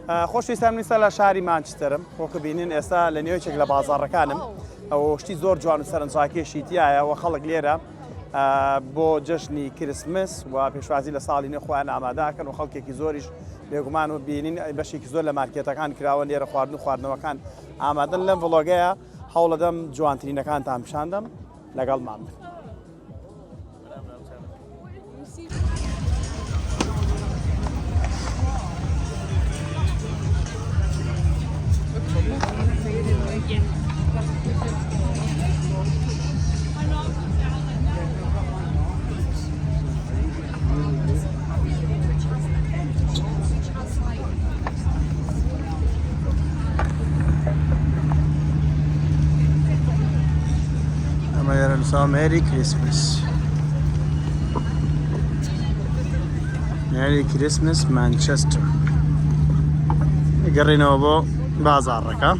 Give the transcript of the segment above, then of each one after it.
خۆشویستان ویستە لە شاری مانچستەرم وەکو بینین ئێستا لە نێوەیەکێک لە بازاڕەکانم ئەو شتی زۆر جوان و سەرنجڕاکێشی تایە و خەڵک لێرە بۆ جەژنی کریسمس و پێشوازی لە ساڵی نوێ خۆیان ئامادەکەن و خەڵکێکی زۆریش بێگومان و بینین بەشێکی زۆر لە مارکێتەکان کراوە لێرە خواردن و خواردنەوەکان ئامادەن لەم ڤڵۆگەیە هەوڵەدەم جوانترینەکانتان پیشاندەم لەگەڵمان بن. So Merry Christmas. Merry Christmas Manchester. قرينا أبو بازار ركا.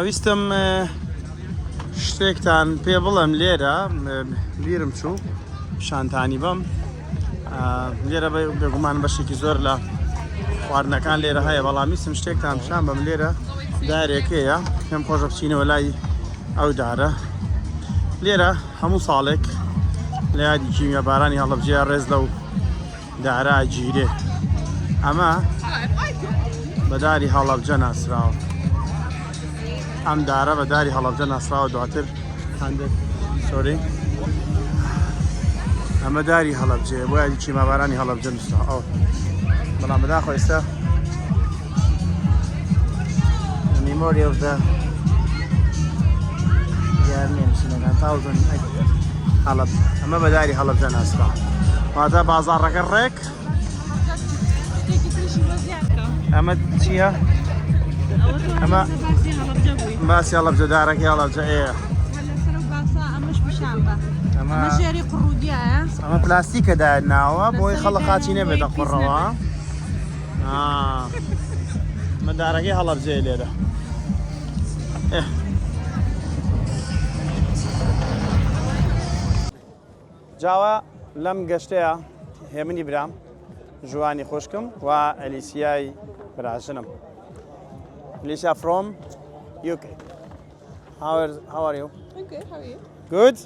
ویستم شتێکتان پێ بڵێم لێرە بیرم چوو شانتانی بەم لێرە بێگومان بەشێکی زۆر لە خواردنەکان لێرە هەیە بەڵام ویستم شتێکتان پیشان بەم لێرە دارێکەیە پێم خۆشە بچینەوە لای ئەو دارە لێرە هەموو ساڵێک لە یادی کیمیە بارانی هەڵەبجێ ڕێز لەو دارە گیرێ ئەمە بەداری هەڵەبجە ناسراوە ئەم دارە بەداری هەڵەبجە ناسراوە دواتر هەندێک سۆری ئەمە داری هەڵەبجێ بۆ یادی کیمابارانی هەڵەبجە نووسرا ئەو بەڵام بەداخۆ ئێستا memory of the یارمێنشینەکان تاوزن هەڵەب ئەمە بەداری هەڵەبجە ناسرا واتە بازاڕەکە ڕێک ئەمە چییە؟ ئەمە باسی هەڵەبجە دارەکەی هەڵەبجە ئێ ئەمە پلاستیکە داناوە بۆی خەڵک قاچی نەبێت دەخۆڕەوە ئەمە دارەکەی هەڵەبجێ لێرە جاوە لەم گەشتەیە هێمنی برام جوانی خوشکم و ئەلیسیای براژنم. Alicia from UK. How are you? I'm good. How are you? Good.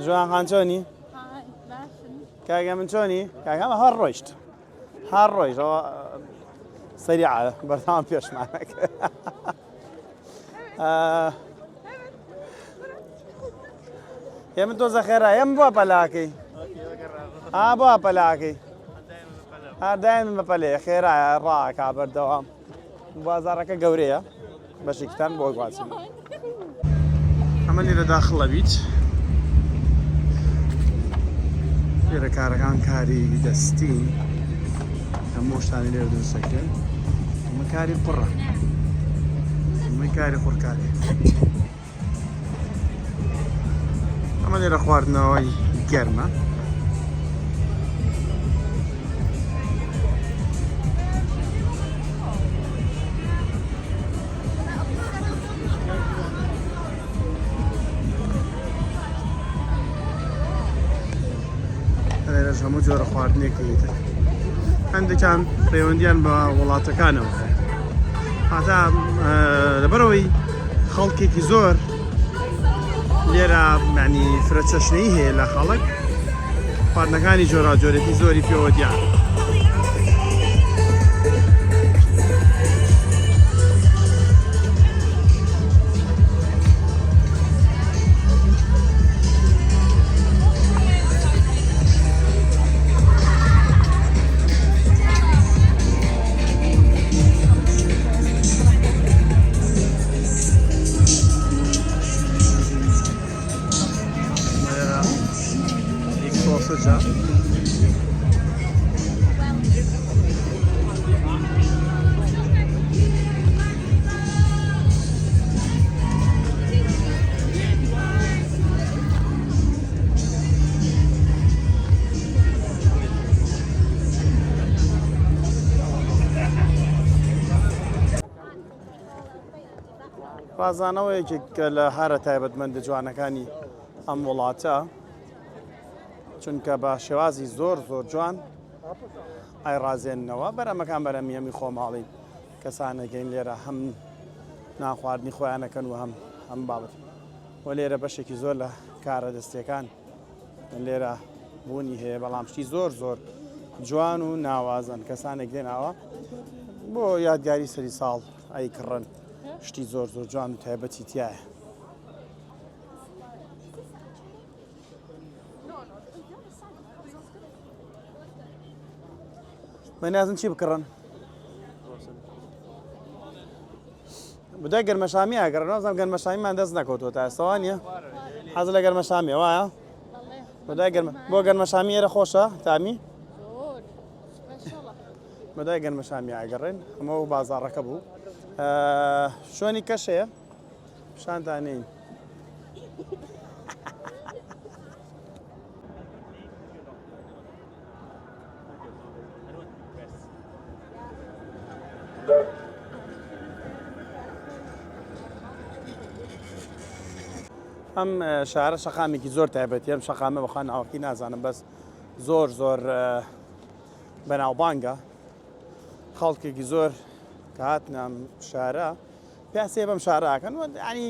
جوان خان چۆنی؟ Hi. Bashing. کاگە من چۆنی؟ کاگەمە هەر ڕۆیشت هەر ڕۆیشت ئەوە سەریعە بەردەوام پێشمانەکە هێمن تۆزە خێرا هێمن بۆ پەلاکەی بۆ پەلاکەی هەردایم بە پەلێ خێرایە ڕاکا بەردەوام بازاڕەکە گەورەیە بەشێکتان بۆ گواچن ئەمە لێرە داخڵە بیت لێرە کارەکان کاری دەستین هەموو شتانی لێرە دروستەکرێن ئەمە کاری قوڕە ئەمە کاری قوڕکاری ئەمە لێرە خواردنەوەی گەرمە لێرەش هەموو جۆرە خواردنێکی تر هەندێکیان پەیوەندیان بە وڵاتەکانەوە هەتا لەبەرەوەی خەڵکێکی زۆر لێرە یعنی فرەچەشنەی هەیە لە خەڵک خواردنەکانی جۆرەجۆرێتی زۆری پێوە دیار ڕازانەوەیەکێک لە هەرە تایبەتمەندە جوانەکانی ئەم وڵاتە چونکە بە شێوازی زۆر جوان ئای ڕازێننەوە بەرەمەکان بەرەمیەمی خۆماڵی کەسانەگەین لێرە هەم ناخواردنی خۆیانەکەن و هەم بابەت و لێرە بەشێکی زۆر لە کارە دەستیەکان لێرە بوونی هەیە بەڵام شتی زۆر جوان و ناوازن کەسانێک دێناوە بۆ یادگاری سەری ساڵ ئەی کڕن شتی زۆر جوان و تایبەتی تایە. منازم چی بکڕن؟ بدای گەرمەشامی ئەگەر نازانم گەرمەشامیمان دەست نەکەوتوە تا ئێستاوا نییە؟ حەز لە گەرمەشامیە وایە؟ بۆ گەرمەشامی ئێرە خۆشە تامی؟ بەدای گەرمەشامی ئاگەڕێن ئەمە و بازاڕەکە بوو. شوێنی کەشەیە پیشانتانین. ئەم شارە شەقامێکی زۆر تایبەتی ئەم شەقامە بەخوا ناوەکی نازانم بەس زۆر بەناوبانگە خەڵکێکی زۆر کە هاتنام شارە پیاسێ بەم شارەکەن ینی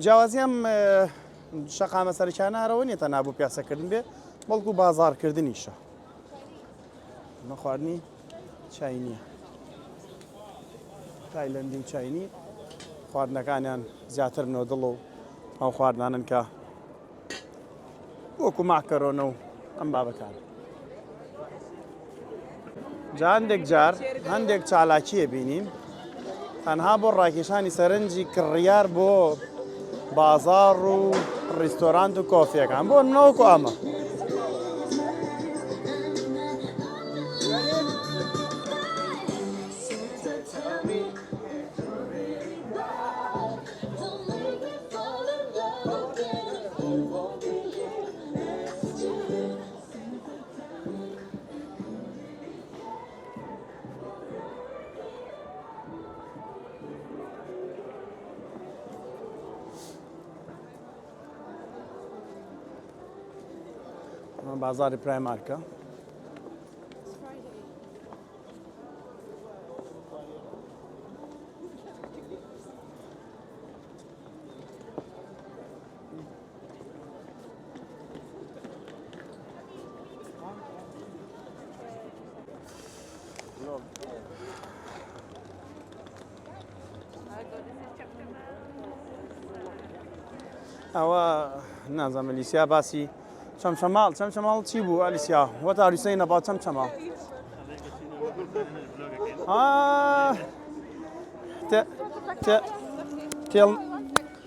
جیاوازی ئەم شەقامە سەرچانارەوە نیە تەنها بۆ پیاسەکردن بێ بەڵکو بازاڕکردنیشە. ئەمە خواردنی چاینیە تایلەندی و چاینی خواردنەکانیان زیاتر نۆدڵ و ئەو خواردانن کە وەکو ماکەرۆنە و ئەم بابەتان. جا هەندێک جار هەندێک چالاکیە بینیم تەنها بۆ ڕاکێشانی سەرنجی کڕیار بۆ بازاڕ و ڕیستۆرانت و کۆفیەکان بۆ نەوەکو ئەمە. بازاری پرایمارکە ئەوە نازانم ئەلیسیا باسی چەمچەماڵ چی بوو ئەلیسیا what are you saying about چەمچەماڵ؟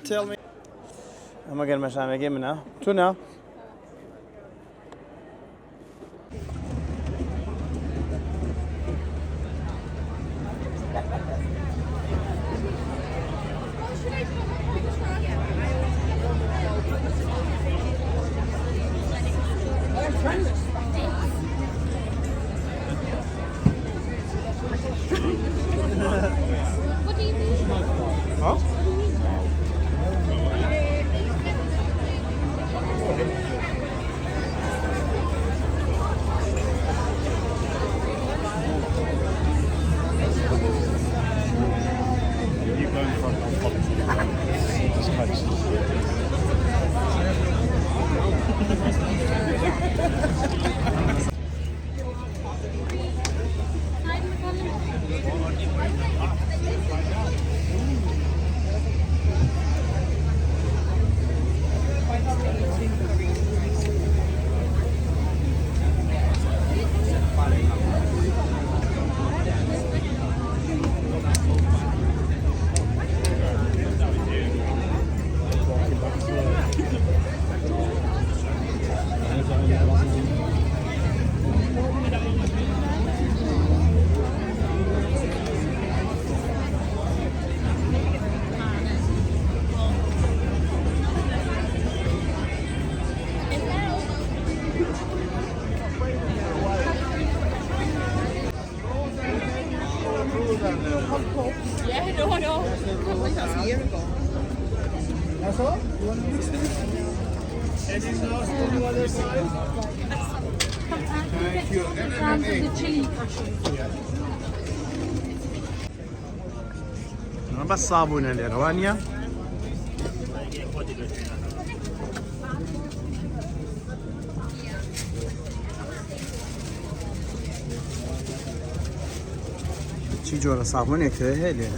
tell me ئەمە گەرمەشامێکی منە چونە؟ Yeah, no, I know. Like that's a year ago. Down to the chili. بس صابونة الإيروانيا. چی جور صابونه که هلیه.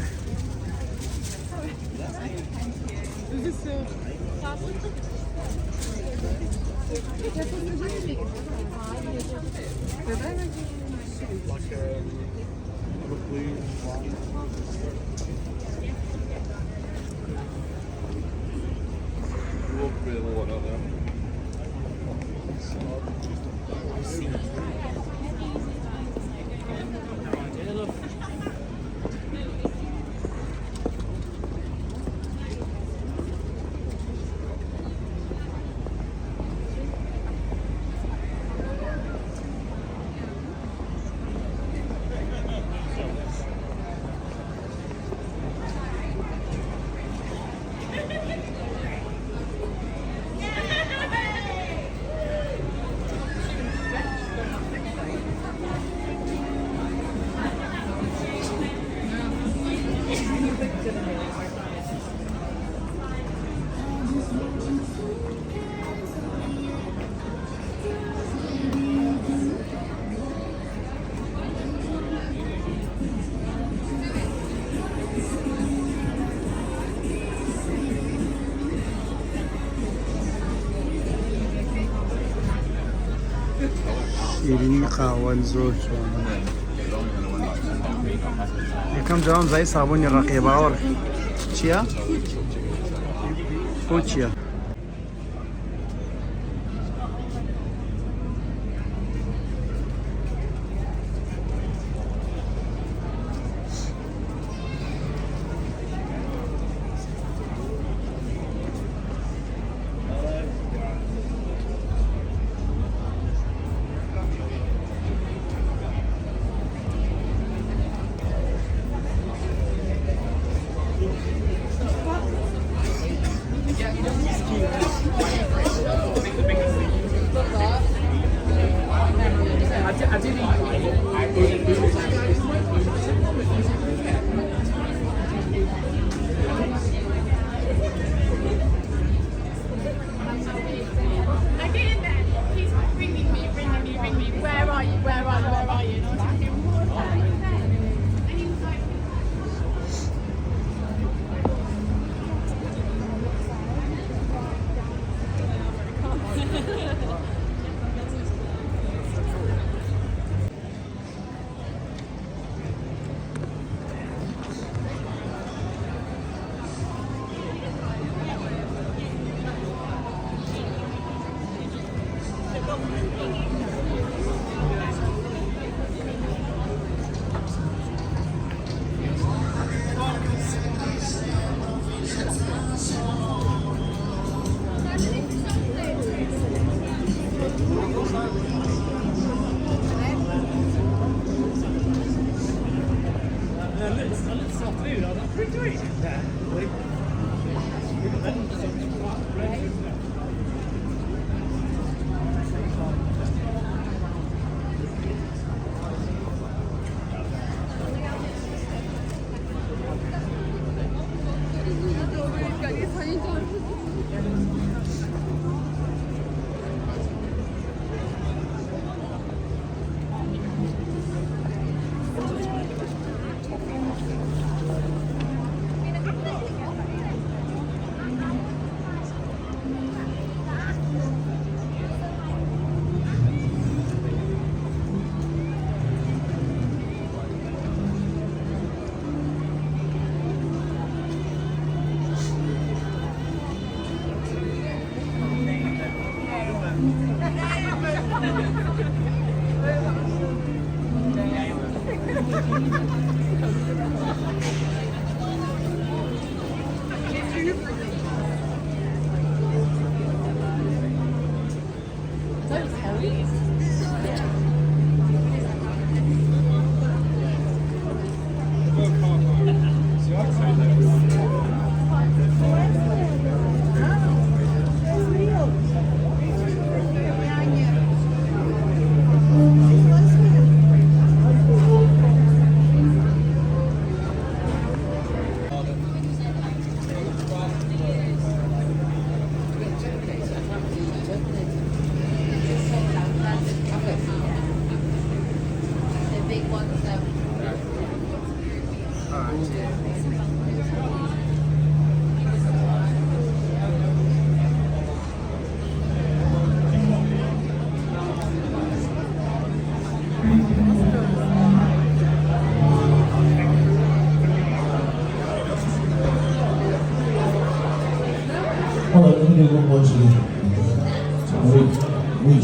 شیرینی قهوه زور شد. یکم جوان زای صابونی رقیبه آور. چیه؟ او چیه؟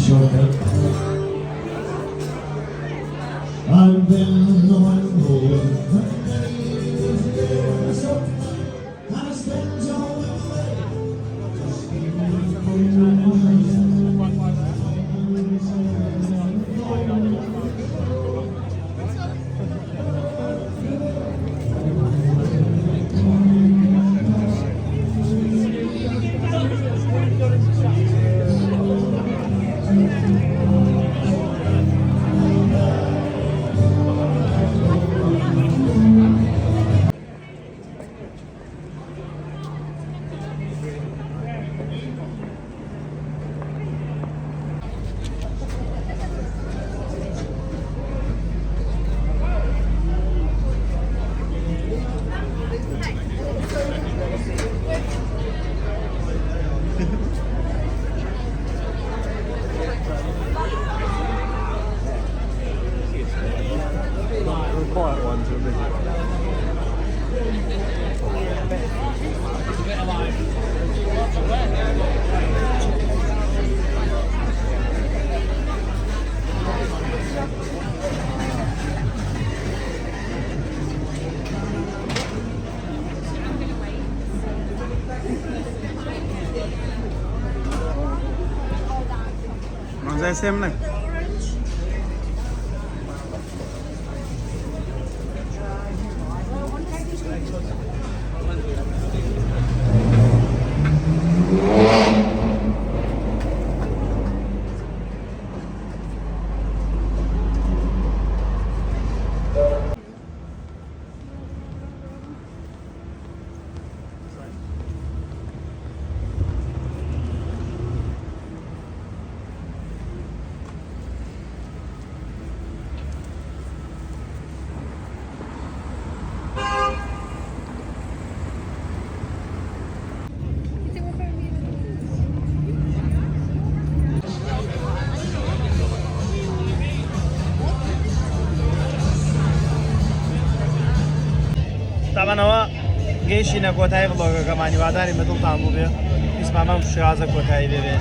shortcut. I've been on board. I spent all the quiet ones are a bit. زي سمنك طبعا هو جيشي نكوتاي فلوغا كمان واداري مدلتان بو بيه اسمه مام شازا كوتاي بيه